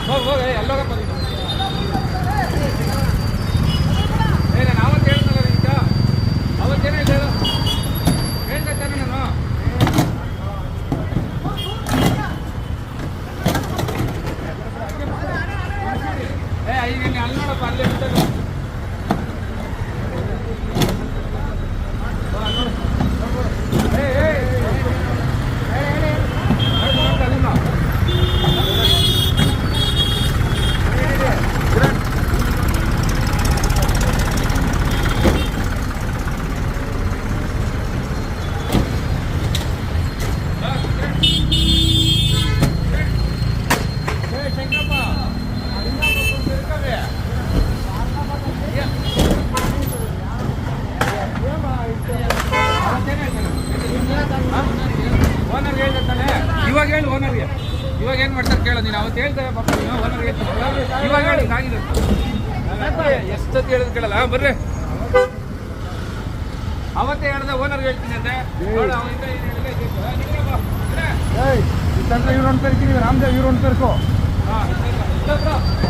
ಹೋಗಿ ಎಲ್ಲೋಗಪ್ಪ ನಾನು ಅವತ್ತು ಹೇಳ್ತಲ್ಲ ಈಗ ಅವತ್ತೇನೇ ಹೇಳು ಹೇಳ್ತಾ ತಾನೆ ನಾನು ಈಗ ಅಲ್ಲಿ ನೋಡಪ್ಪ ಅಲ್ಲೇ ಬಿಟ್ಟಲ್ಲ ಓನರ್ ಹೇಳ್ತಾನೆ ಇವಾಗ ಹೇಳು ಓನರ್ಗೆ ಇವಾಗ ಏನು ಮಾಡ್ತಾರೆ ಕೇಳೋ ನೀನು ಅವತ್ತು ಹೇಳ್ತಾರೆ ಪಾಪ ನೀನು ಓನರ್ಗೆ ಹೇಳ್ತಾರೆ ಇವಾಗ ಹೇಳಿ ಆಗಿದೆ ಎಷ್ಟೊತ್ತು ಹೇಳಿದ್ರು ಕೇಳಲ್ಲ ಬರ್ರಿ ಅವತ್ತೇ ಹೇಳ್ದೆ ಓನರ್ಗೆ ಹೇಳ್ತೀನಿ ಅಂತೆ ನೋಡು ಅವಿಂದ ಇವ್ರು ಒಂದು ಪೇರ್ಕಿ ರಾಮದೇವ್ ಇವ್ರು ಒಂದು ಪೇರ್ಕೋ ಹಾಂ